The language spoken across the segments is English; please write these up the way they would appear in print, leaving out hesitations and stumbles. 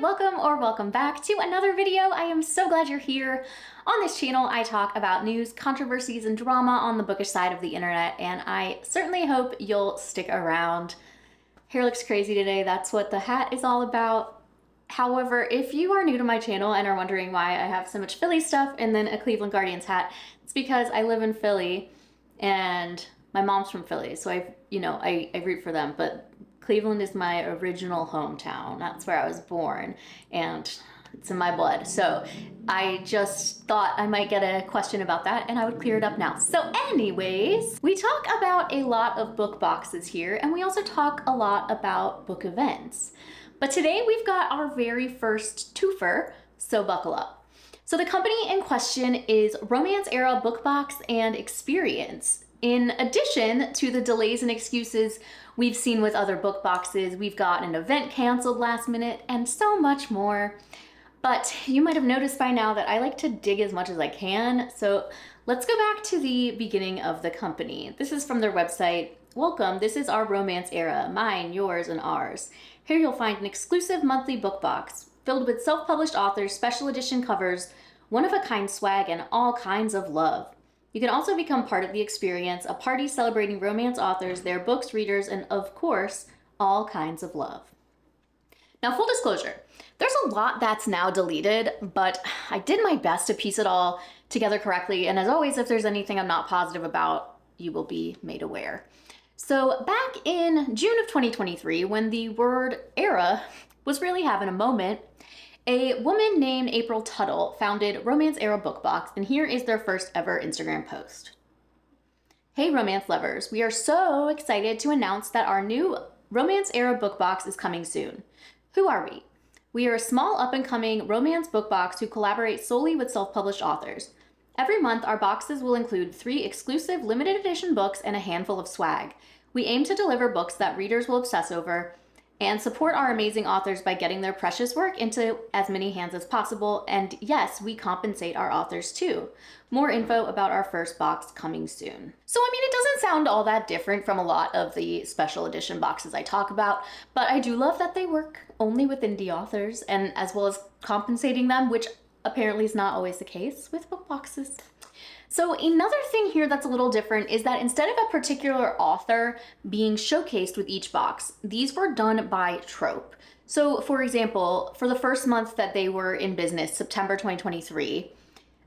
welcome or welcome back to another video. I am so glad you're here. On this channel, I talk about news, controversies, and drama on the bookish side of the internet, and I certainly hope you'll stick around. Hair looks crazy today. That's what the hat is all about. However, if you are new to my channel and are wondering why I have so much Philly stuff and then a Cleveland Guardians hat, it's because I live in Philly and my mom's from Philly, so I root for them, but Cleveland is my original hometown. That's where I was born, and it's in my blood. So I just thought I might get a question about that, and I would clear it up now. So anyways, we talk about a lot of book boxes here, and we also talk a lot about book events. But today we've got our very first twofer, so buckle up. So the company in question is Romance Era Book Box and Experience. In addition to the delays and excuses we've seen with other book boxes, we've got an event canceled last minute and so much more. But you might have noticed by now that I like to dig as much as I can. So let's go back to the beginning of the company. This is from their website. Welcome, this is our romance era, mine, yours, and ours. Here you'll find an exclusive monthly book box filled with self-published authors, special edition covers, one-of-a-kind swag, and all kinds of love. You can also become part of the experience, a party celebrating romance authors, their books, readers, and of course, all kinds of love. Now, full disclosure, there's a lot that's now deleted, but I did my best to piece it all together correctly. And as always, if there's anything I'm not positive about, you will be made aware. So back in June of 2023, when the word era was really having a moment, a woman named April Tuttle founded Romance Era Book Box, and here is their first ever Instagram post. Hey romance lovers, we are so excited to announce that our new Romance Era Book Box is coming soon. Who are we? We are a small up-and-coming romance book box who collaborate solely with self-published authors. Every month, our boxes will include 3 exclusive limited edition books and a handful of swag. We aim to deliver books that readers will obsess over and support our amazing authors by getting their precious work into as many hands as possible. And yes, we compensate our authors too. More info about our first box coming soon. So, I mean, it doesn't sound all that different from a lot of the special edition boxes I talk about, but I do love that they work only with indie authors and as well as compensating them, which apparently is not always the case with book boxes. So another thing here that's a little different is that instead of a particular author being showcased with each box, these were done by trope. So for example, for the first month that they were in business, September 2023,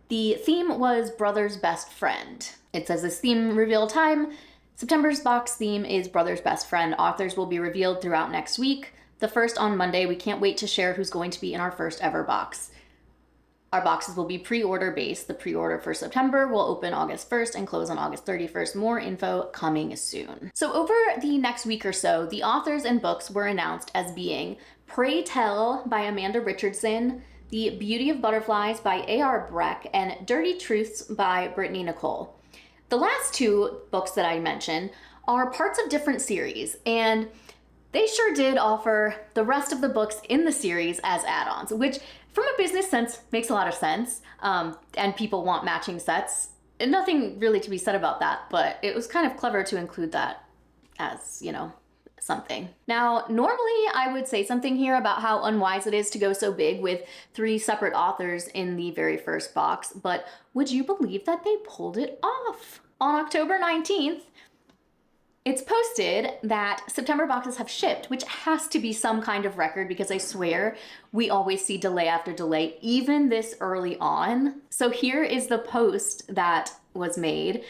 the theme was Brother's Best Friend. It says this theme reveal time. September's box theme is Brother's Best Friend. Authors will be revealed throughout next week. The first on Monday. We can't wait to share who's going to be in our first ever box. Our boxes will be pre-order based. The pre-order for September will open August 1st and close on August 31st. More info coming soon. So over the next week or so, the authors and books were announced as being Pray Tell by Amanda Richardson, The Beauty of Butterflies by A.R. Breck, and Dirty Truths by Brittany Nicole. The last 2 books that I mentioned are parts of different series, and they sure did offer the rest of the books in the series as add-ons, which from a business sense makes a lot of sense, and people want matching sets. And nothing really to be said about that, but it was kind of clever to include that as, something. Now, normally I would say something here about how unwise it is to go so big with 3 separate authors in the very first box, but would you believe that they pulled it off? On October 19th, it's posted that September boxes have shipped, which has to be some kind of record because I swear we always see delay after delay, even this early on. So here is the post that was made.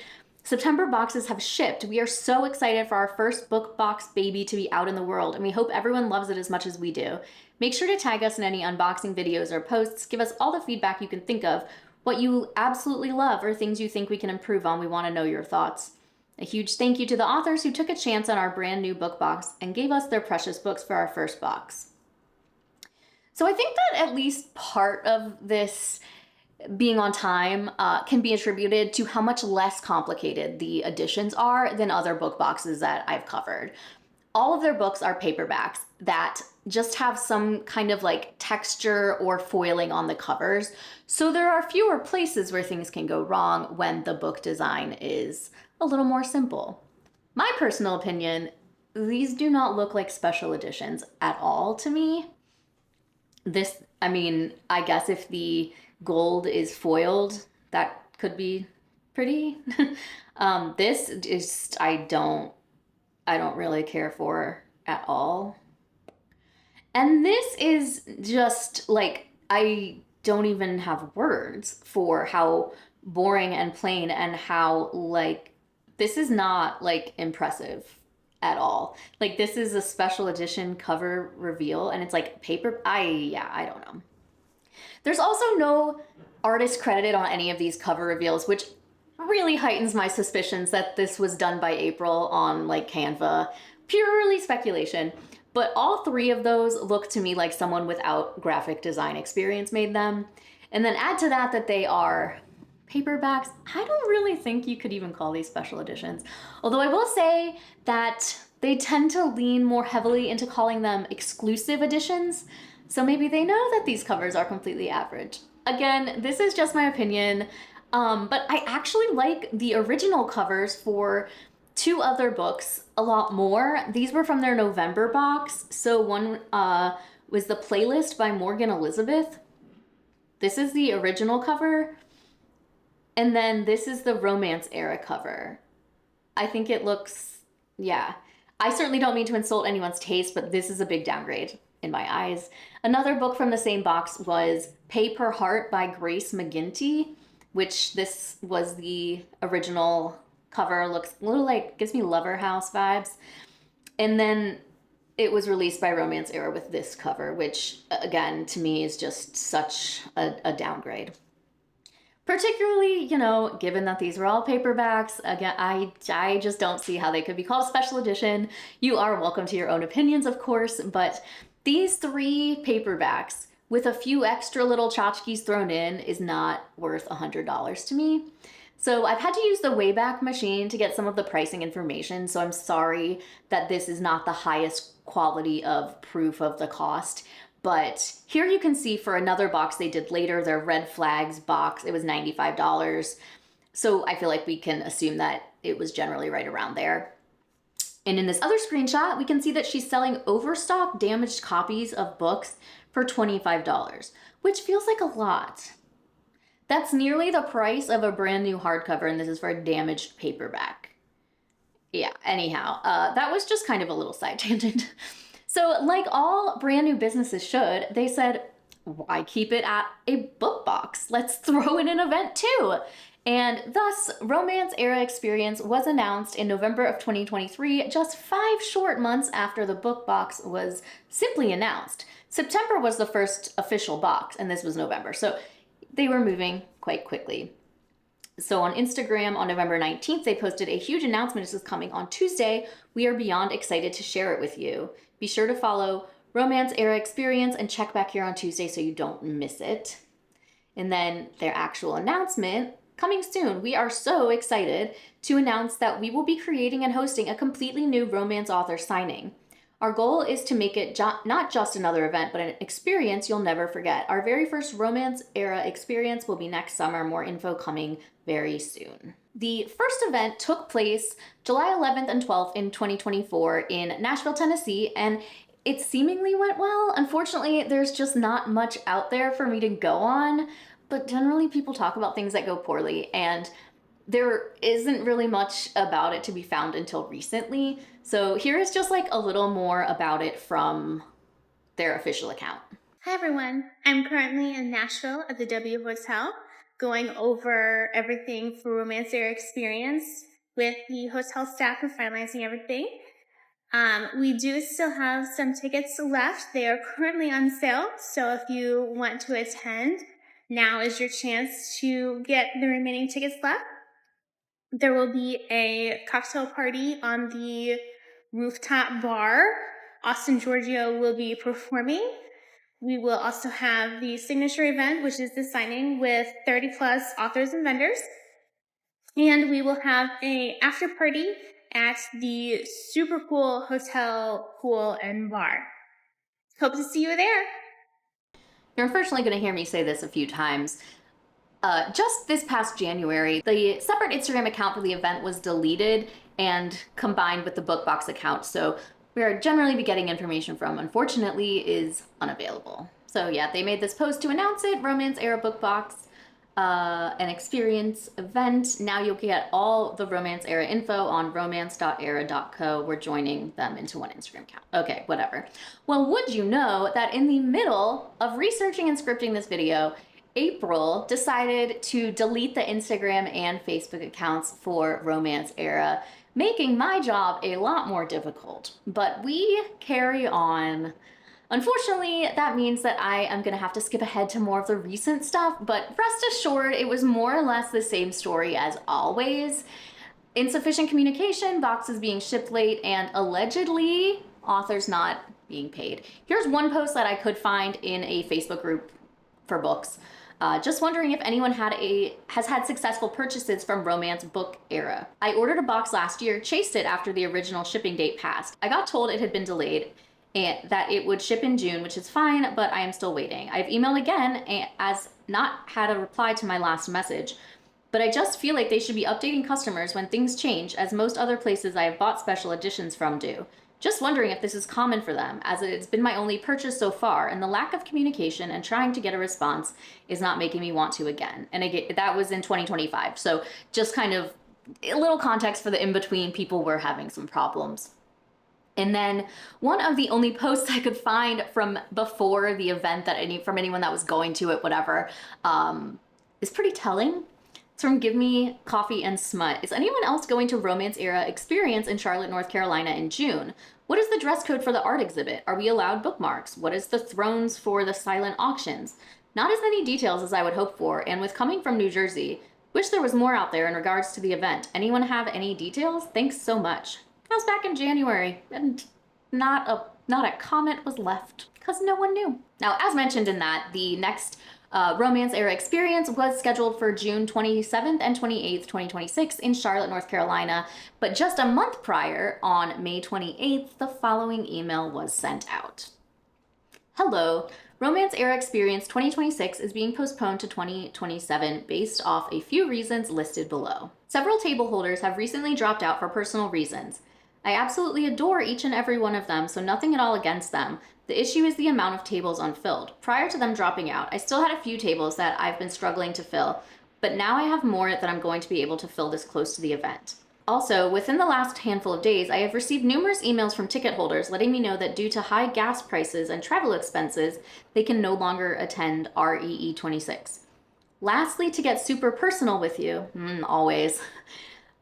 September boxes have shipped. We are so excited for our first book box baby to be out in the world, and we hope everyone loves it as much as we do. Make sure to tag us in any unboxing videos or posts. Give us all the feedback you can think of, what you absolutely love or things you think we can improve on. We want to know your thoughts. A huge thank you to the authors who took a chance on our brand new book box and gave us their precious books for our first box. So I think that at least part of this being on time can be attributed to how much less complicated the editions are than other book boxes that I've covered. All of their books are paperbacks that just have some kind of like texture or foiling on the covers. So there are fewer places where things can go wrong when the book design is a little more simple. My personal opinion, these do not look like special editions at all to me. This, I mean, I guess if the gold is foiled, that could be pretty. This is, I don't really care for at all. And this is just like, I don't even have words for how boring and plain and how, like, this is not like impressive at all. Like, this is a special edition cover reveal and it's like paper. Yeah, I don't know. There's also no artist credited on any of these cover reveals, which really heightens my suspicions that this was done by April on like Canva. Purely speculation. But all three of those look to me like someone without graphic design experience made them. And then add to that that they are paperbacks. I don't really think you could even call these special editions. Although I will say that they tend to lean more heavily into calling them exclusive editions. So maybe they know that these covers are completely average. Again, this is just my opinion. But I actually like the original covers for two other books a lot more. These were from their November box. So one was The Playlist by Morgan Elizabeth. This is the original cover. And then this is the Romance era cover. I think it looks, yeah. I certainly don't mean to insult anyone's taste, but this is a big downgrade in my eyes. Another book from the same box was Pay Per Heart by Grace McGinty, which this was the original cover. Looks a little like, gives me Lover House vibes. And then it was released by Romance Era with this cover, which again, to me is just such a downgrade. Particularly, you know, given that these were all paperbacks, again, I just don't see how they could be called special edition. You are welcome to your own opinions, of course, but these three paperbacks with a few extra little tchotchkes thrown in is not worth $100 to me. So I've had to use the Wayback Machine to get some of the pricing information, so I'm sorry that this is not the highest quality of proof of the cost. But here you can see for another box they did later, their Red Flags box, it was $95. So I feel like we can assume that it was generally right around there. And in this other screenshot, we can see that she's selling overstock damaged copies of books for $25, which feels like a lot. That's nearly the price of a brand new hardcover, and this is for a damaged paperback. Yeah, anyhow, that was just kind of a little side tangent. So like all brand new businesses should, they said, why keep it at a book box? Let's throw in an event too. And thus, Romance Era Experience was announced in November of 2023, just 5 short months after the book box was simply announced. September was the first official box, and this was November. So they were moving quite quickly. So on Instagram on November 19th, they posted a huge announcement. This is coming on Tuesday. We are beyond excited to share it with you. Be sure to follow Romance Era Experience and check back here on Tuesday so you don't miss it. And then their actual announcement coming soon. We are so excited to announce that we will be creating and hosting a completely new romance author signing. Our goal is to make it not just another event, but an experience you'll never forget. Our very first Romance Era Experience will be next summer. More info coming very soon. The first event took place July 11th and 12th in 2024 in Nashville, Tennessee, and it seemingly went well. Unfortunately, there's just not much out there for me to go on, but generally people talk about things that go poorly, and there isn't really much about it to be found until recently. So here is just like a little more about it from their official account. Hi everyone, I'm currently in Nashville at the W Hotel going over everything for Romance Era Experience with the hotel staff and finalizing everything. We do still have some tickets left. They are currently on sale, so if you want to attend, now is your chance to get the remaining tickets left. There will be a cocktail party on the rooftop bar. Austin Giorgio will be performing. We will also have the signature event, which is the signing with 30 plus authors and vendors. And we will have an after party at the super cool hotel pool and bar. Hope to see you there. You're unfortunately going to hear me say this a few times. Just this past January, the separate Instagram account for the event was deleted and combined with the book box account. So we are generally be getting information from, unfortunately, is unavailable. So yeah, they made this post to announce it, Romance Era Book Box, an experience event. Now you'll get all the Romance Era info on romance.era.co. We're joining them into one Instagram account. Okay, whatever. Well, would you know that in the middle of researching and scripting this video, April decided to delete the Instagram and Facebook accounts for Romance Era, making my job a lot more difficult. But we carry on. Unfortunately, that means that I am gonna have to skip ahead to more of the recent stuff, but rest assured, it was more or less the same story as always. Insufficient communication, boxes being shipped late, and allegedly authors not being paid. Here's one post that I could find in a Facebook group for books. Just wondering if anyone has had successful purchases from Romance Book Era. I ordered a box last year, chased it after the original shipping date passed. I got told it had been delayed and that it would ship in June, which is fine, but I am still waiting. I've emailed again as not had a reply to my last message, but I just feel like they should be updating customers when things change, as most other places I have bought special editions from do. Just wondering if this is common for them, as it's been my only purchase so far, and the lack of communication and trying to get a response is not making me want to again. And again, that was in 2025, so just kind of a little context for the in-between, people were having some problems. And then one of the only posts I could find from before the event from anyone that was going to it, whatever, is pretty telling. It's from Give Me Coffee and Smut. Is anyone else going to Romance Era Experience in Charlotte, North Carolina in June? What is the dress code for the art exhibit? Are we allowed bookmarks? What is the thrones for the silent auctions? Not as many details as I would hope for, and with coming from New Jersey, wish there was more out there in regards to the event. Anyone have any details? Thanks so much. That was back in January, and not a comment was left, because no one knew. Now, as mentioned in that, the next Romance Era Experience was scheduled for June 27th and 28th, 2026 in Charlotte, North Carolina, but just a month prior, on May 28th, the following email was sent out. Hello, Romance Era Experience 2026 is being postponed to 2027 based off a few reasons listed below. Several table holders have recently dropped out for personal reasons. I absolutely adore each and every one of them, so nothing at all against them. The issue is the amount of tables unfilled. Prior to them dropping out, I still had a few tables that I've been struggling to fill, but now I have more that I'm going to be able to fill this close to the event. Also, within the last handful of days, I have received numerous emails from ticket holders letting me know that due to high gas prices and travel expenses, they can no longer attend REE 26. Lastly, to get super personal with you, always,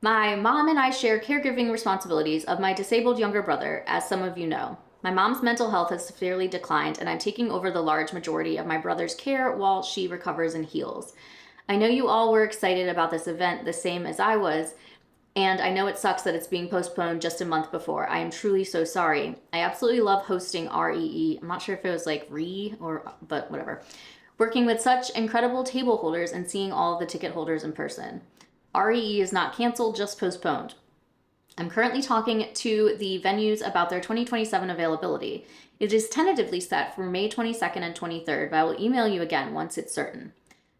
my mom and I share caregiving responsibilities of my disabled younger brother, as some of you know. My mom's mental health has severely declined, and I'm taking over the large majority of my brother's care while she recovers and heals. I know you all were excited about this event the same as I was, and I know it sucks that it's being postponed just a month before. I am truly so sorry. I absolutely love hosting REE. I'm not sure if it was like but whatever. Working with such incredible table holders and seeing all of the ticket holders in person. REE is not canceled, just postponed. I'm currently talking to the venues about their 2027 availability. It is tentatively set for May 22nd and 23rd, but I will email you again once it's certain.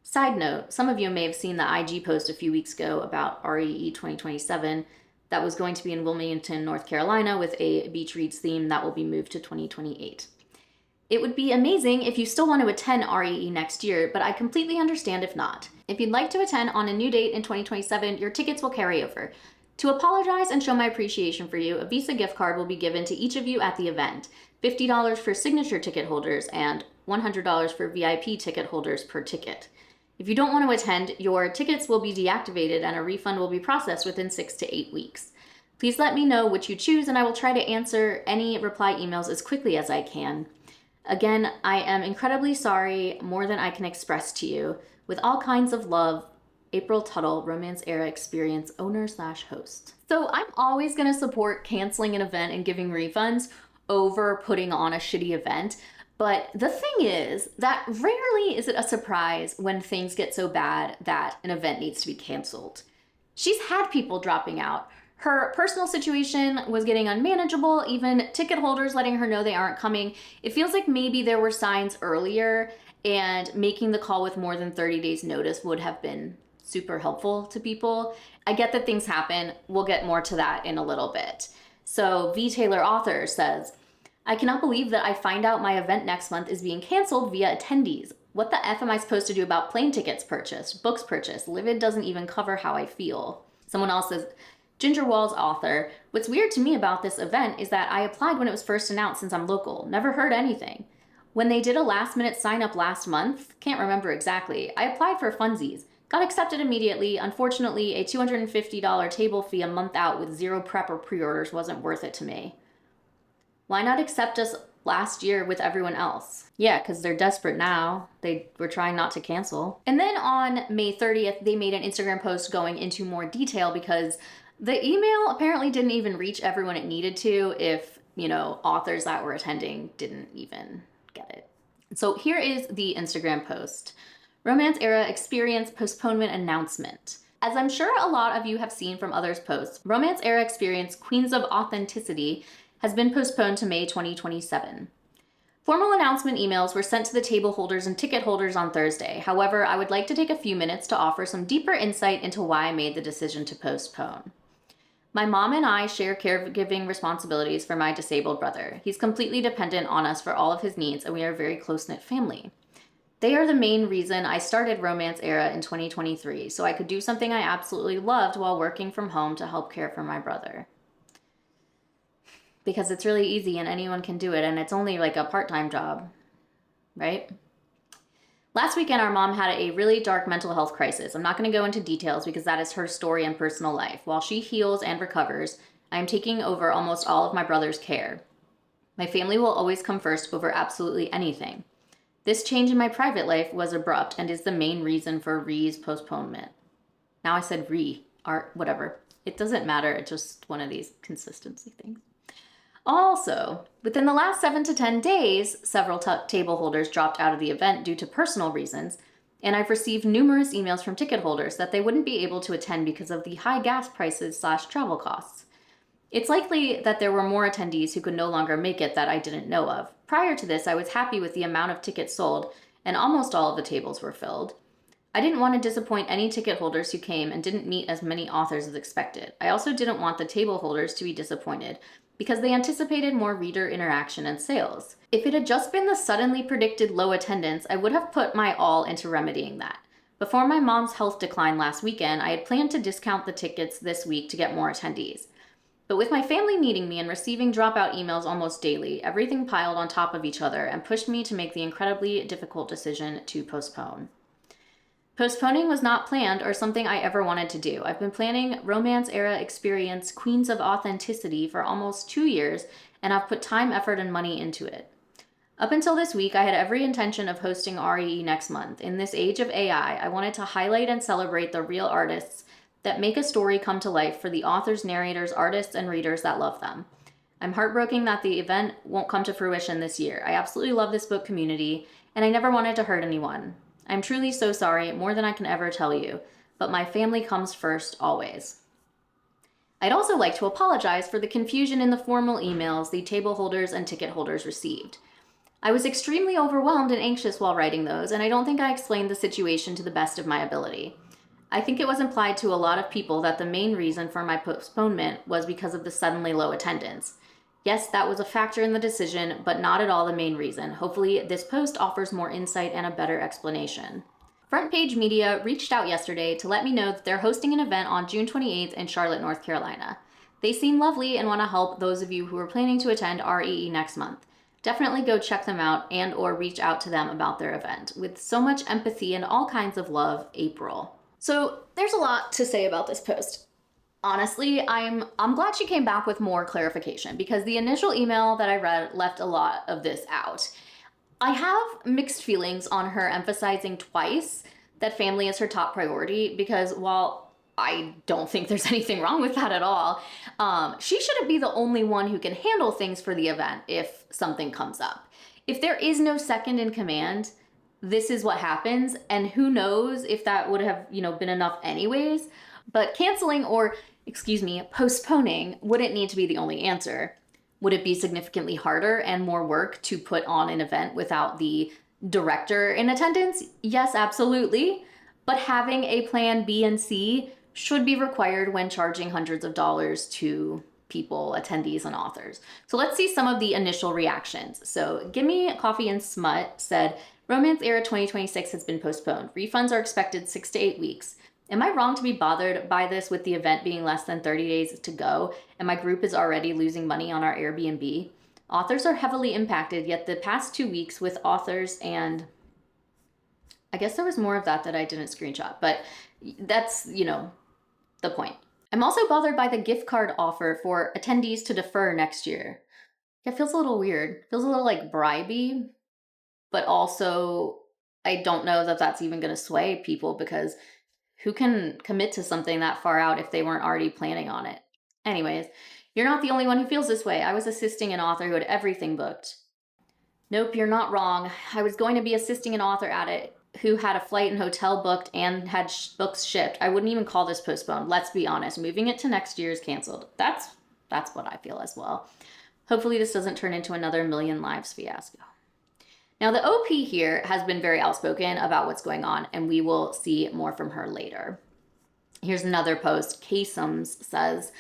Side note, some of you may have seen the IG post a few weeks ago about REE 2027 that was going to be in Wilmington, North Carolina with a beach reads theme that will be moved to 2028. It would be amazing if you still want to attend REE next year, but I completely understand if not. If you'd like to attend on a new date in 2027, your tickets will carry over. To apologize and show my appreciation for you, a Visa gift card will be given to each of you at the event. $50 for signature ticket holders and $100 for VIP ticket holders per ticket. If you don't want to attend, your tickets will be deactivated and a refund will be processed within 6 to 8 weeks. Please let me know which you choose and I will try to answer any reply emails as quickly as I can. Again, I am incredibly sorry, more than I can express to you. With all kinds of love, April Tuttle, Romance Era Experience owner/host. So I'm always going to support canceling an event and giving refunds over putting on a shitty event. But the thing is that rarely is it a surprise when things get so bad that an event needs to be canceled. She's had people dropping out. Her personal situation was getting unmanageable, even ticket holders letting her know they aren't coming. It feels like maybe there were signs earlier and making the call with more than 30 days notice would have been super helpful to people. I get that things happen. We'll get more to that in a little bit. So V. Taylor Author says, I cannot believe that I find out my event next month is being canceled via attendees. What the F am I supposed to do about plane tickets purchased, books purchased? Livid doesn't even cover how I feel. Someone else says, Ginger Walls Author, what's weird to me about this event is that I applied when it was first announced since I'm local. Never heard anything. When they did a last minute sign up last month, can't remember exactly, I applied for funsies. Got accepted immediately. Unfortunately, a $250 table fee a month out with zero prep or pre-orders wasn't worth it to me. Why not accept us last year with everyone else? Yeah, because they're desperate now. They were trying not to cancel. And then on May 30th, they made an Instagram post going into more detail because the email apparently didn't even reach everyone it needed to if, authors that were attending didn't even get it. So here is the Instagram post. Romance Era Experience Postponement Announcement. As I'm sure a lot of you have seen from others' posts, Romance Era Experience Queens of Authenticity has been postponed to May 2027. Formal announcement emails were sent to the table holders and ticket holders on Thursday. However, I would like to take a few minutes to offer some deeper insight into why I made the decision to postpone. My mom and I share caregiving responsibilities for my disabled brother. He's completely dependent on us for all of his needs, and we are a very close-knit family. They are the main reason I started Romance Era in 2023, so I could do something I absolutely loved while working from home to help care for my brother. Because it's really easy and anyone can do it, and it's only like a part-time job, right? Last weekend, our mom had a really dark mental health crisis. I'm not going to go into details because that is her story and personal life. While she heals and recovers, I am taking over almost all of my brother's care. My family will always come first over absolutely anything. This change in my private life was abrupt and is the main reason for Re's postponement. Now I said whatever. It doesn't matter. It's just one of these consistency things. Also, within the last 7 to 10 days, several table holders dropped out of the event due to personal reasons, and I've received numerous emails from ticket holders that they wouldn't be able to attend because of the high gas prices / travel costs. It's likely that there were more attendees who could no longer make it that I didn't know of. Prior to this, I was happy with the amount of tickets sold, and almost all of the tables were filled. I didn't want to disappoint any ticket holders who came and didn't meet as many authors as expected. I also didn't want the table holders to be disappointed because they anticipated more reader interaction and sales. If it had just been the suddenly predicted low attendance, I would have put my all into remedying that. Before my mom's health decline last weekend, I had planned to discount the tickets this week to get more attendees. But with my family needing me and receiving dropout emails almost daily, everything piled on top of each other and pushed me to make the incredibly difficult decision to postpone. Postponing was not planned or something I ever wanted to do. I've been planning Romance Era Experience Queens of Authenticity for almost 2 years, and I've put time, effort, and money into it. Up until this week, I had every intention of hosting REE next month. In this age of AI, I wanted to highlight and celebrate the real artists that make a story come to life for the authors, narrators, artists, and readers that love them. I'm heartbroken that the event won't come to fruition this year. I absolutely love this book community, and I never wanted to hurt anyone. I'm truly so sorry, more than I can ever tell you, but my family comes first always. I'd also like to apologize for the confusion in the formal emails the table holders and ticket holders received. I was extremely overwhelmed and anxious while writing those, and I don't think I explained the situation to the best of my ability. I think it was implied to a lot of people that the main reason for my postponement was because of the suddenly low attendance. Yes, that was a factor in the decision, but not at all the main reason. Hopefully, this post offers more insight and a better explanation. Front Page Media reached out yesterday to let me know that they're hosting an event on June 28th in Charlotte, North Carolina. They seem lovely and want to help those of you who are planning to attend REE next month. Definitely go check them out and or reach out to them about their event. With so much empathy and all kinds of love, April. So there's a lot to say about this post. Honestly, I'm glad she came back with more clarification because the initial email that I read left a lot of this out. I have mixed feelings on her emphasizing twice that family is her top priority because while I don't think there's anything wrong with that at all, she shouldn't be the only one who can handle things for the event if something comes up. If there is no second in command, this is what happens, and who knows if that would have, been enough anyways. But canceling or postponing wouldn't need to be the only answer. Would it be significantly harder and more work to put on an event without the director in attendance? Yes, absolutely. But having a plan B and C should be required when charging hundreds of dollars to people, attendees, and authors. So let's see some of the initial reactions. So Gimme Coffee and Smut said, Romance Era 2026 has been postponed. Refunds are expected 6 to 8 weeks. Am I wrong to be bothered by this with the event being less than 30 days to go and my group is already losing money on our Airbnb? Authors are heavily impacted, yet the past 2 weeks with authors and I guess there was more of that I didn't screenshot, but that's, the point. I'm also bothered by the gift card offer for attendees to defer next year. It feels a little weird. Feels a little like bribey, but also I don't know that that's even going to sway people because who can commit to something that far out if they weren't already planning on it? Anyways, you're not the only one who feels this way. I was assisting an author who had everything booked. Nope, you're not wrong. I was going to be assisting an author at it who had a flight and hotel booked and had books shipped. I wouldn't even call this postponed. Let's be honest. Moving it to next year is canceled. That's what I feel as well. Hopefully this doesn't turn into another Million Lives fiasco. Now the OP here has been very outspoken about what's going on, and we will see more from her later. Here's another post. Kasums says,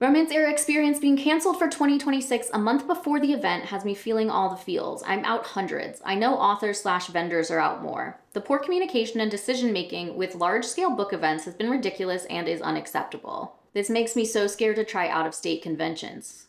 Romance Era experience being canceled for 2026 a month before the event has me feeling all the feels. I'm out hundreds. I know authors/vendors are out more. The poor communication and decision making with large-scale book events has been ridiculous and is unacceptable. This makes me so scared to try out-of-state conventions.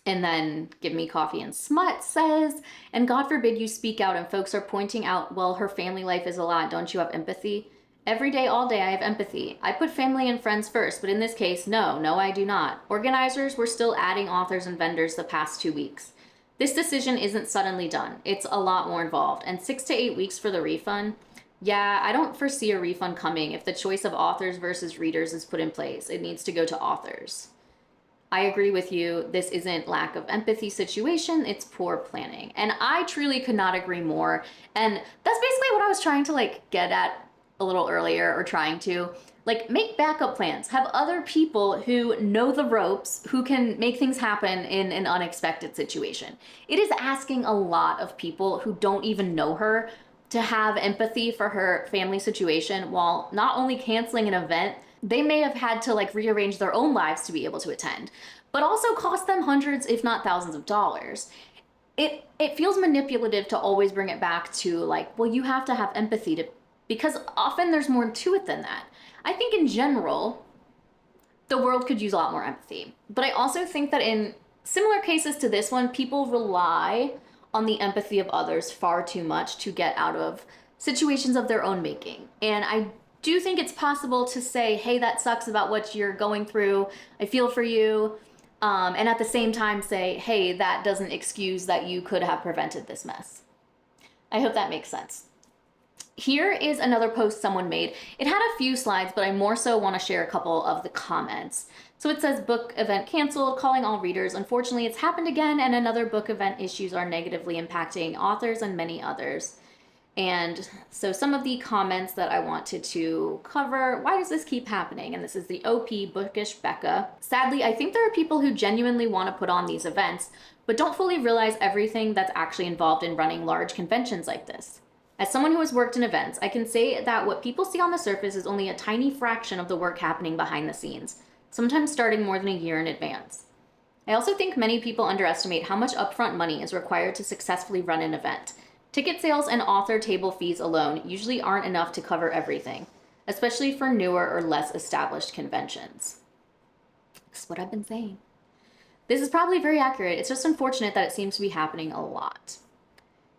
And then Give Me Coffee and Smut says, and God forbid you speak out and folks are pointing out, well, her family life is a lot. Don't you have empathy? Every day, all day, I have empathy. I put family and friends first, but in this case, no, I do not. Organizers were still adding authors and vendors the past 2 weeks. This decision isn't suddenly done. It's a lot more involved. And 6 to 8 weeks for the refund? Yeah, I don't foresee a refund coming if the choice of authors versus readers is put in place. It needs to go to authors. I agree with you. This isn't lack of empathy situation. It's poor planning. And I truly could not agree more. And that's basically what I was trying to get at a little earlier, or trying to make backup plans, have other people who know the ropes, who can make things happen in an unexpected situation. It is asking a lot of people who don't even know her to have empathy for her family situation while not only canceling an event they may have had to rearrange their own lives to be able to attend, but also cost them hundreds if not thousands of dollars. It feels manipulative to always bring it back to well, you have to have empathy to, because often there's more to it than that. I think in general, the world could use a lot more empathy. But I also think that in similar cases to this one, people rely on the empathy of others far too much to get out of situations of their own making. And I do think it's possible to say, hey, that sucks about what you're going through. I feel for you. And at the same time say, hey, that doesn't excuse that you could have prevented this mess. I hope that makes sense. Here is another post someone made. It had a few slides, but I more so want to share a couple of the comments. So it says, book event canceled, calling all readers. Unfortunately, it's happened again, and another book event issues are negatively impacting authors and many others. And so some of the comments that I wanted to cover, why does this keep happening? And this is the OP Bookish Becca. Sadly, I think there are people who genuinely want to put on these events, but don't fully realize everything that's actually involved in running large conventions like this. As someone who has worked in events, I can say that what people see on the surface is only a tiny fraction of the work happening behind the scenes, sometimes starting more than a year in advance. I also think many people underestimate how much upfront money is required to successfully run an event. Ticket sales and author table fees alone usually aren't enough to cover everything, especially for newer or less established conventions. That's what I've been saying. This is probably very accurate. It's just unfortunate that it seems to be happening a lot.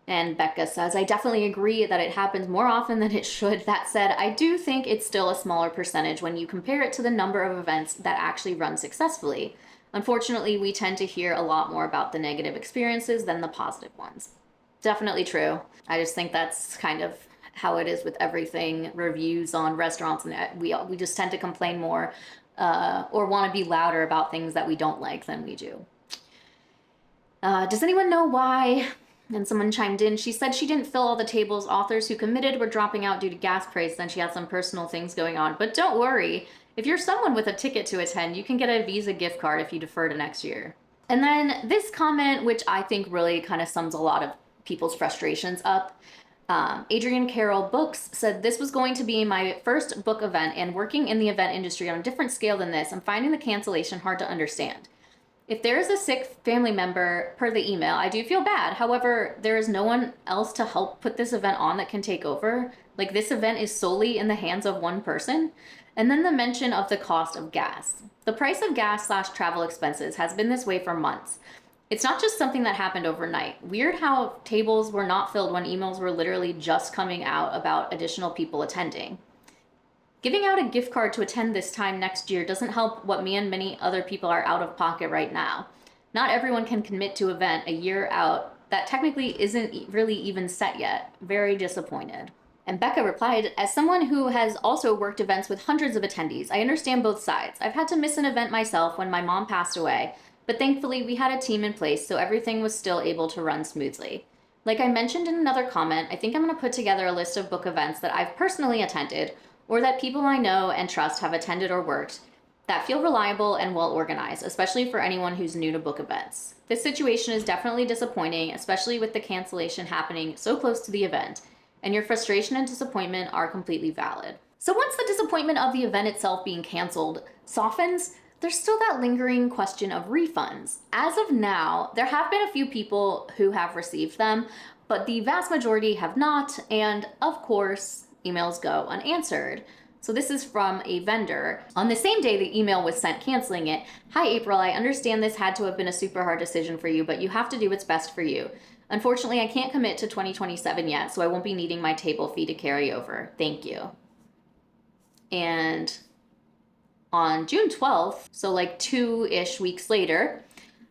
And Becca says, I definitely agree that it happens more often than it should. That said, I do think it's still a smaller percentage when you compare it to the number of events that actually run successfully. Unfortunately, we tend to hear a lot more about the negative experiences than the positive ones. Definitely true. I just think that's kind of how it is with everything, reviews on restaurants, and we just tend to complain more or want to be louder about things that we don't like than we do. Does anyone know why? And someone chimed in. She said she didn't fill all the tables. Authors who committed were dropping out due to gas price. Then she had some personal things going on. But don't worry. If you're someone with a ticket to attend, you can get a Visa gift card if you defer to next year. And then this comment, which I think really kind of sums a lot of people's frustrations up. Adrian Carroll Books said, this was going to be my first book event, and working in the event industry on a different scale than this, I'm finding the cancellation hard to understand. If there is a sick family member per the email, I do feel bad. However, there is no one else to help put this event on that can take over. Like, this event is solely in the hands of one person. And then the mention of the cost of gas. The price of gas/travel expenses has been this way for months. It's not just something that happened overnight. Weird how tables were not filled when emails were literally just coming out about additional people attending. Giving out a gift card to attend this time next year doesn't help what me and many other people are out of pocket right now. Not everyone can commit to an event a year out that technically isn't really even set yet. Very disappointed. And Becca replied, as someone who has also worked events with hundreds of attendees, I understand both sides. I've had to miss an event myself when my mom passed away, but thankfully we had a team in place, so everything was still able to run smoothly. Like I mentioned in another comment, I think I'm going to put together a list of book events that I've personally attended, or that people I know and trust have attended or worked, that feel reliable and well organized, especially for anyone who's new to book events. This situation is definitely disappointing, especially with the cancellation happening so close to the event, and your frustration and disappointment are completely valid. So once the disappointment of the event itself being canceled softens, there's still that lingering question of refunds. As of now, there have been a few people who have received them, but the vast majority have not, and of course, emails go unanswered. So this is from a vendor. On the same day the email was sent canceling it, hi April, I understand this had to have been a super hard decision for you, but you have to do what's best for you. Unfortunately, I can't commit to 2027 yet, so I won't be needing my table fee to carry over. Thank you. And on June 12th, so like 2-ish weeks later,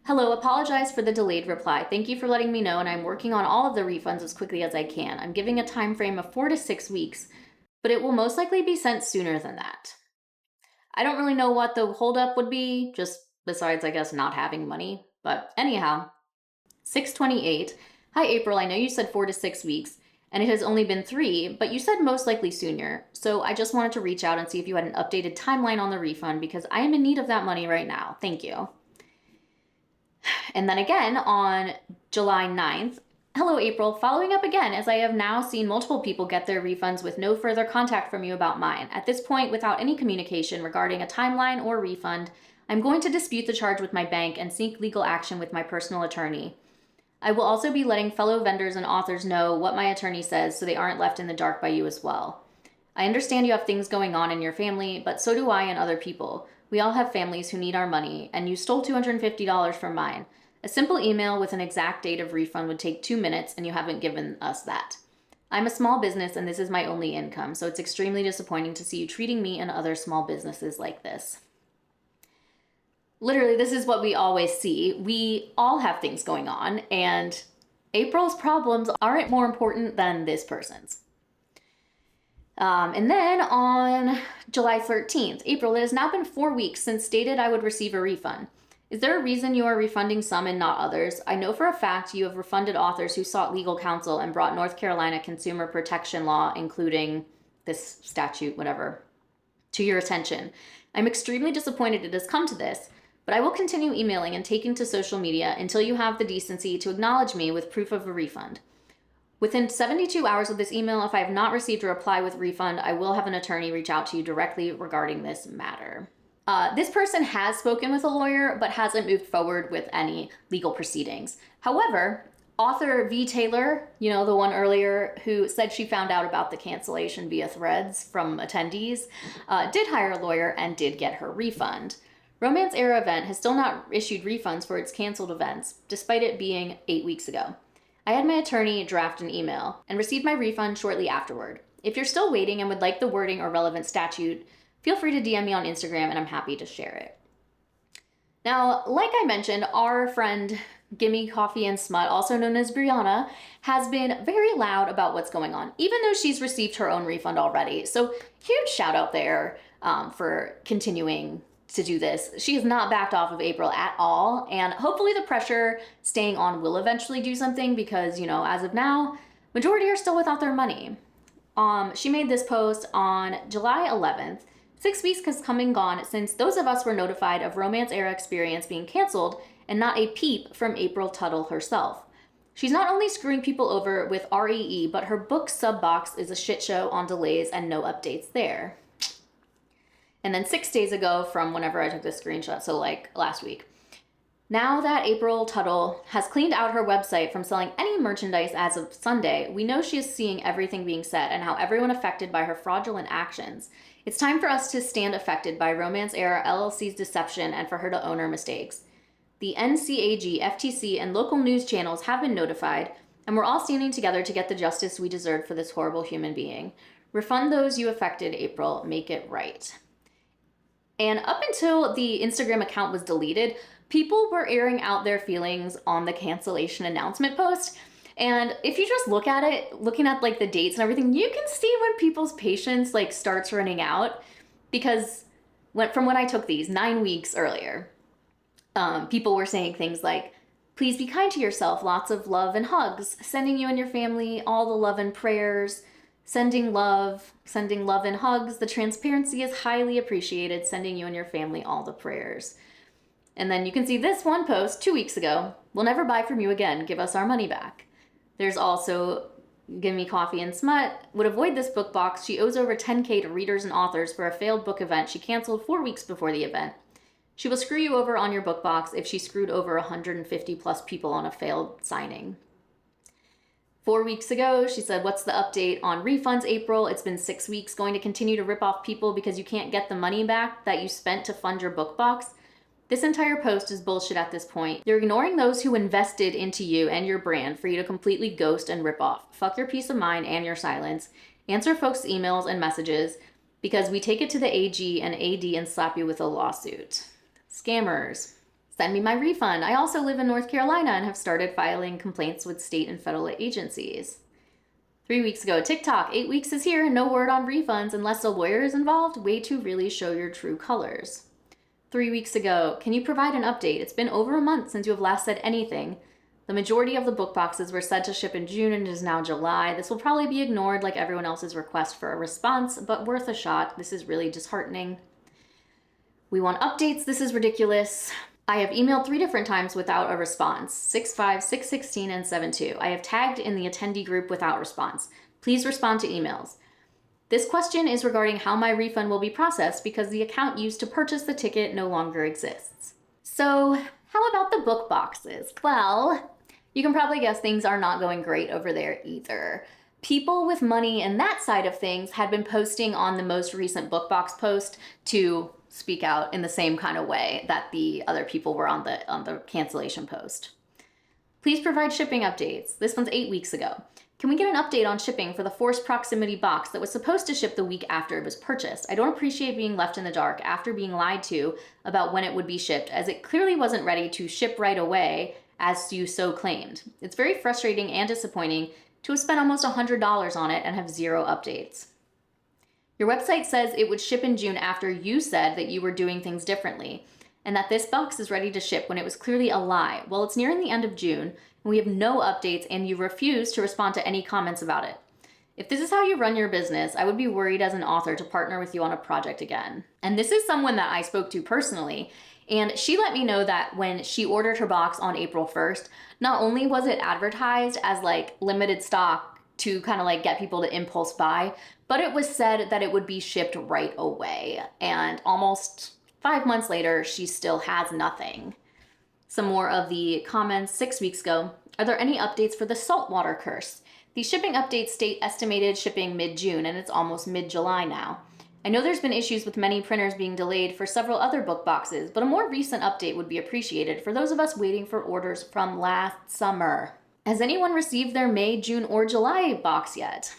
hello, apologize for the delayed reply. Thank you for letting me know, and I'm working on all of the refunds as quickly as I can. I'm giving a time frame of 4 to 6 weeks, but it will most likely be sent sooner than that. I don't really know what the holdup would be, just besides, I guess, not having money. But anyhow, 6/28. Hi, April. I know you said 4 to 6 weeks, and it has only been 3, but you said most likely sooner. So I just wanted to reach out and see if you had an updated timeline on the refund because I am in need of that money right now. Thank you. And then again on July 9th, hello, April. Following up again, as I have now seen multiple people get their refunds with no further contact from you about mine. At this point, without any communication regarding a timeline or refund, I'm going to dispute the charge with my bank and seek legal action with my personal attorney. I will also be letting fellow vendors and authors know what my attorney says so they aren't left in the dark by you as well. I understand you have things going on in your family, but so do I and other people. We all have families who need our money, and you stole $250 from mine. A simple email with an exact date of refund would take 2 minutes, and you haven't given us that. I'm a small business, and this is my only income, so it's extremely disappointing to see you treating me and other small businesses like this. Literally, this is what we always see. We all have things going on, and April's problems aren't more important than this person's. And then on July 13th, April, it has now been 4 weeks since stated I would receive a refund. Is there a reason you are refunding some and not others? I know for a fact you have refunded authors who sought legal counsel and brought North Carolina consumer protection law, including this statute, whatever, to your attention. I'm extremely disappointed it has come to this, but I will continue emailing and taking to social media until you have the decency to acknowledge me with proof of a refund. Within 72 hours of this email, if I have not received a reply with refund, I will have an attorney reach out to you directly regarding this matter. This person has spoken with a lawyer, but hasn't moved forward with any legal proceedings. However, author V. Taylor, you know, the one earlier who said she found out about the cancellation via threads from attendees, did hire a lawyer and did get her refund. Romance Era Event has still not issued refunds for its canceled events, despite it being 8 weeks ago. I had my attorney draft an email and received my refund shortly afterward. If you're still waiting and would like the wording or relevant statute, feel free to DM me on Instagram and I'm happy to share it. Now, like I mentioned, our friend Gimme Coffee and Smut, also known as Brianna, has been very loud about what's going on, even though she's received her own refund already. So huge shout out there for continuing to do this. She has not backed off of April at all, and hopefully the pressure staying on will eventually do something because, you know, as of now, majority are still without their money. She made this post on July 11th. 6 weeks has come and gone since those of us were notified of Romance Era Experience being canceled and not a peep from April Tuttle herself. She's not only screwing people over with REE, but her book sub box is a shit show on delays and no updates there. And then 6 days ago from whenever I took this screenshot, so like last week. Now that April Tuttle has cleaned out her website from selling any merchandise as of Sunday, we know she is seeing everything being said and how everyone affected by her fraudulent actions. It's time for us to stand affected by Romance Era LLC's deception and for her to own her mistakes. The NCAG, FTC, and local news channels have been notified, and we're all standing together to get the justice we deserve for this horrible human being. Refund those you affected, April. Make it right. And up until the Instagram account was deleted, people were airing out their feelings on the cancellation announcement post. And if you just look at it, looking at like the dates and everything, you can see when people's patience like starts running out. Because from when I took these 9 weeks earlier, people were saying things like, please be kind to yourself, lots of love and hugs, sending you and your family all the love and prayers, sending love and hugs. The transparency is highly appreciated, sending you and your family all the prayers. And then you can see this one post 2 weeks ago. We'll never buy from you again. Give us our money back. There's also Give Me Coffee and Smut. Would avoid this book box. She owes over $10K to readers and authors for a failed book event she canceled 4 weeks before the event. She will screw you over on your book box if she screwed over 150 plus people on a failed signing. 4 weeks ago, she said, what's the update on refunds, April? It's been 6 weeks. Going to continue to rip off people because you can't get the money back that you spent to fund your book box? This entire post is bullshit at this point. You're ignoring those who invested into you and your brand for you to completely ghost and rip off. Fuck your peace of mind and your silence. Answer folks' emails and messages because we take it to the AG and AD and slap you with a lawsuit. Scammers. Send me my refund. I also live in North Carolina and have started filing complaints with state and federal agencies. 3 weeks ago, TikTok. 8 weeks is here. No word on refunds unless a lawyer is involved. Way to really show your true colors. 3 weeks ago, can you provide an update? It's been over a month since you have last said anything. The majority of the book boxes were said to ship in June and it is now July. This will probably be ignored like everyone else's request for a response, but worth a shot. This is really disheartening. We want updates. This is ridiculous. I have emailed 3 different times without a response. 6/5, 6/16, and 7/2. I have tagged in the attendee group without response. Please respond to emails. This question is regarding how my refund will be processed because the account used to purchase the ticket no longer exists. So, how about the book boxes? Well, you can probably guess things are not going great over there either. People with money and that side of things had been posting on the most recent book box post to speak out in the same kind of way that the other people were on the cancellation post. Please provide shipping updates. This one's 8 weeks ago. Can we get an update on shipping for the forced proximity box that was supposed to ship the week after it was purchased? I don't appreciate being left in the dark after being lied to about when it would be shipped, as it clearly wasn't ready to ship right away, as you so claimed. It's very frustrating and disappointing to have spent almost $100 on it and have 0 updates. Your website says it would ship in June after you said that you were doing things differently, and that this box is ready to ship when it was clearly a lie. Well, it's nearing the end of June, and we have no updates, and you refuse to respond to any comments about it. If this is how you run your business, I would be worried as an author to partner with you on a project again. And this is someone that I spoke to personally, and she let me know that when she ordered her box on April 1st, not only was it advertised as like limited stock to kind of like get people to impulse buy, but it was said that it would be shipped right away. And almost 5 months later, she still has nothing. Some more of the comments 6 weeks ago. Are there any updates for the saltwater curse? The shipping updates state estimated shipping mid-June, and it's almost mid-July now. I know there's been issues with many printers being delayed for several other book boxes, but a more recent update would be appreciated for those of us waiting for orders from last summer. Has anyone received their May, June, or July box yet?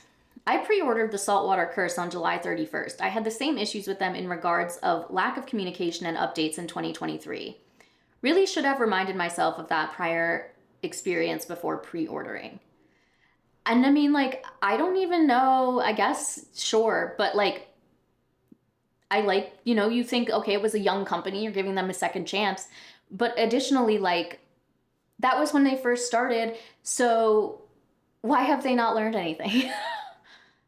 I pre-ordered the Saltwater Curse on July 31st. I had the same issues with them in regards of lack of communication and updates in 2023. Really should have reminded myself of that prior experience before pre-ordering. And I mean, like, I don't even know, I guess, sure, but like, you think, okay, it was a young company, you're giving them a second chance. But additionally, like, that was when they first started, so why have they not learned anything?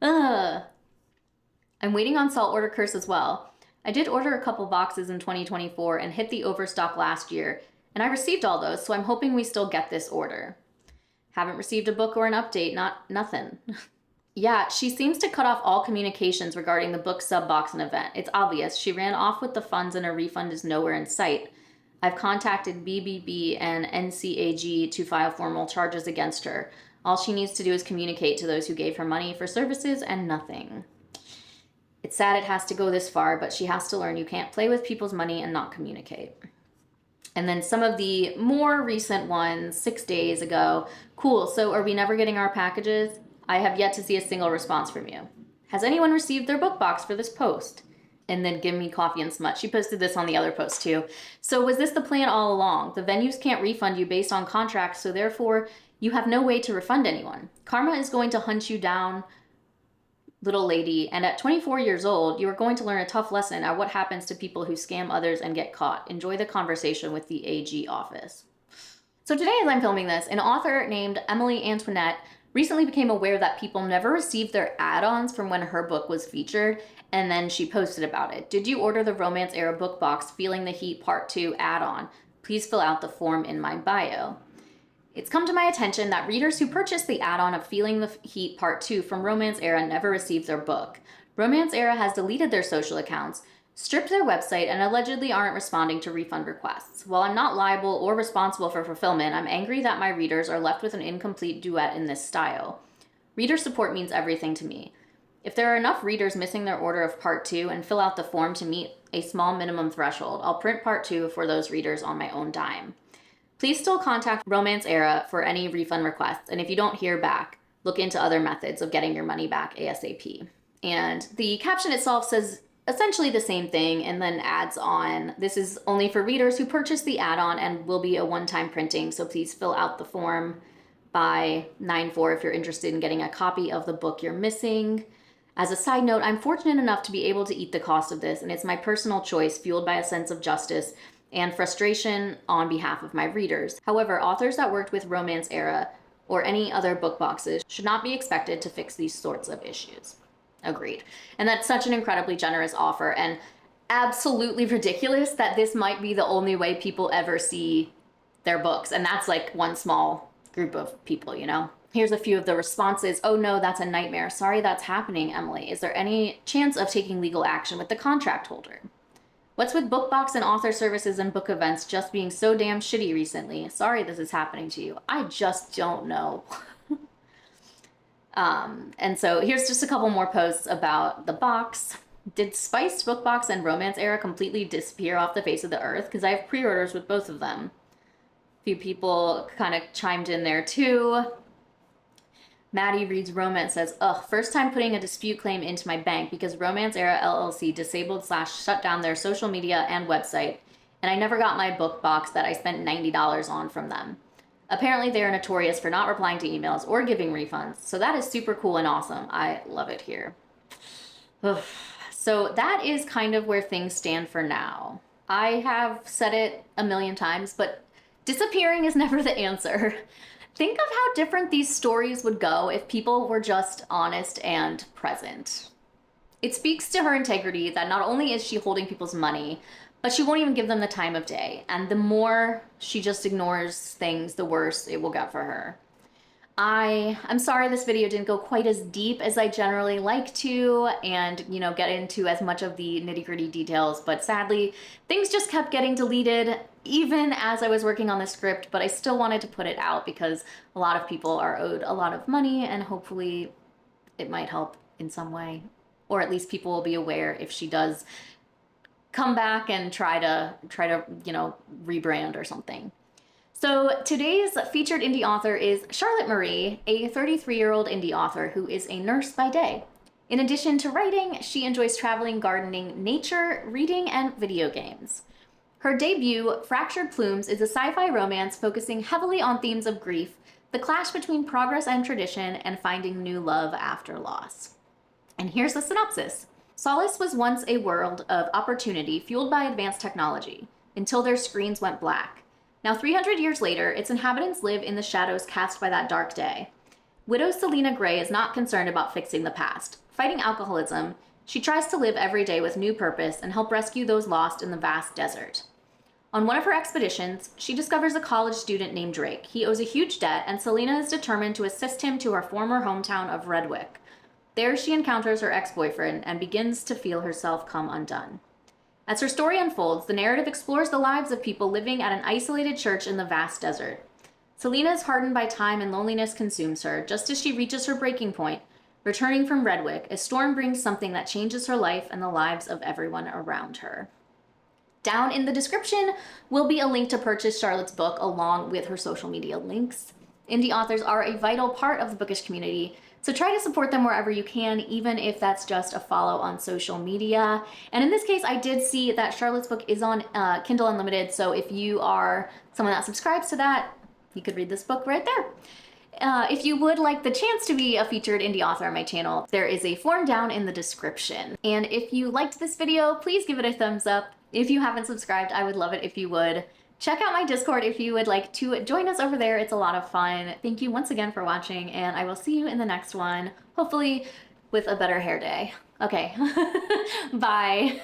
I'm waiting on Saltwater Curse as well. I did order a couple boxes in 2024 and hit the overstock last year, and I received all those, so I'm hoping we still get this order. Haven't received a book or an update, nothing. Yeah, she seems to cut off all communications regarding the book sub box and event. It's obvious. She ran off with the funds and her refund is nowhere in sight. I've contacted BBB and NCAG to file formal charges against her. All she needs to do is communicate to those who gave her money for services and nothing. It's sad it has to go this far, but she has to learn you can't play with people's money and not communicate. And then some of the more recent ones, 6 days ago. Cool, so are we never getting our packages? I have yet to see a single response from you. Has anyone received their book box for this post? And then give me coffee and smut. She posted this on the other post too. So was this the plan all along? The venues can't refund you based on contracts, so therefore you have no way to refund anyone. Karma is going to hunt you down, little lady, and at 24 years old, you are going to learn a tough lesson at what happens to people who scam others and get caught. Enjoy the conversation with the AG office. So today, as I'm filming this, an author named Emily Antoinette recently became aware that people never received their add-ons from when her book was featured, and then she posted about it. Did you order the Romance Era book box Feeling the Heat Part 2 add-on? Please fill out the form in my bio. It's come to my attention that readers who purchased the add-on of Feeling the Heat Part 2 from Romance Era never received their book. Romance Era has deleted their social accounts, stripped their website, and allegedly aren't responding to refund requests. While I'm not liable or responsible for fulfillment, I'm angry that my readers are left with an incomplete duet in this style. Reader support means everything to me. If there are enough readers missing their order of Part 2 and fill out the form to meet a small minimum threshold, I'll print Part 2 for those readers on my own dime. Please still contact Romance Era for any refund requests, and if you don't hear back, look into other methods of getting your money back ASAP. And the caption itself says essentially the same thing and then adds on, this is only for readers who purchase the add-on and will be a one-time printing, so please fill out the form by 9/4 if you're interested in getting a copy of the book you're missing. As a side note, I'm fortunate enough to be able to eat the cost of this, and it's my personal choice fueled by a sense of justice and frustration on behalf of my readers. However, authors that worked with Romance Era or any other book boxes should not be expected to fix these sorts of issues. Agreed. And that's such an incredibly generous offer and absolutely ridiculous that this might be the only way people ever see their books. And that's like one small group of people, you know? Here's a few of the responses. Oh no, that's a nightmare. Sorry that's happening, Emily. Is there any chance of taking legal action with the contract holder? What's with bookbox and author services and book events just being so damn shitty recently? Sorry this is happening to you. I just don't know. And so here's just a couple more posts about the box. Did Spiced Bookbox and Romance Era completely disappear off the face of the earth? Because I have pre-orders with both of them. A few people kind of chimed in there too. Maddie Reads Romance says, ugh, first time putting a dispute claim into my bank because Romance Era LLC disabled / shut down their social media and website, and I never got my book box that I spent $90 on from them. Apparently they are notorious for not replying to emails or giving refunds, so that is super cool and awesome. I love it here. Ugh. So that is kind of where things stand for now. I have said it a million times, but disappearing is never the answer. Think of how different these stories would go if people were just honest and present. It speaks to her integrity that not only is she holding people's money, but she won't even give them the time of day. And the more she just ignores things, the worse it will get for her. I'm sorry this video didn't go quite as deep as I generally like to and, you know, get into as much of the nitty-gritty details, but sadly, things just kept getting deleted even as I was working on the script, but I still wanted to put it out because a lot of people are owed a lot of money and hopefully it might help in some way, or at least people will be aware if she does come back and try to, you know, rebrand or something. So today's featured indie author is Charlotte Marie, a 33-year-old indie author who is a nurse by day. In addition to writing, she enjoys traveling, gardening, nature, reading, and video games. Her debut, Fractured Plumes, is a sci-fi romance focusing heavily on themes of grief, the clash between progress and tradition, and finding new love after loss. And here's the synopsis. Solace was once a world of opportunity fueled by advanced technology, until their screens went black. Now 300 years later, its inhabitants live in the shadows cast by that dark day. Widow Selena Gray is not concerned about fixing the past. Fighting alcoholism, she tries to live every day with new purpose and help rescue those lost in the vast desert. On one of her expeditions, she discovers a college student named Drake. He owes a huge debt, and Selena is determined to assist him to her former hometown of Redwick. There, she encounters her ex-boyfriend and begins to feel herself come undone. As her story unfolds, the narrative explores the lives of people living at an isolated church in the vast desert. Selena is hardened by time and loneliness consumes her, just as she reaches her breaking point. Returning from Redwick, a storm brings something that changes her life and the lives of everyone around her. Down in the description will be a link to purchase Charlotte's book along with her social media links. Indie authors are a vital part of the bookish community, so try to support them wherever you can, even if that's just a follow on social media. And in this case, I did see that Charlotte's book is on Kindle Unlimited, so if you are someone that subscribes to that, you could read this book right there. If you would like the chance to be a featured indie author on my channel, there is a form down in the description. And if you liked this video, please give it a thumbs up. If you haven't subscribed, I would love it if you would. Check out my Discord if you would like to join us over there. It's a lot of fun. Thank you once again for watching, and I will see you in the next one, hopefully with a better hair day. Okay, bye.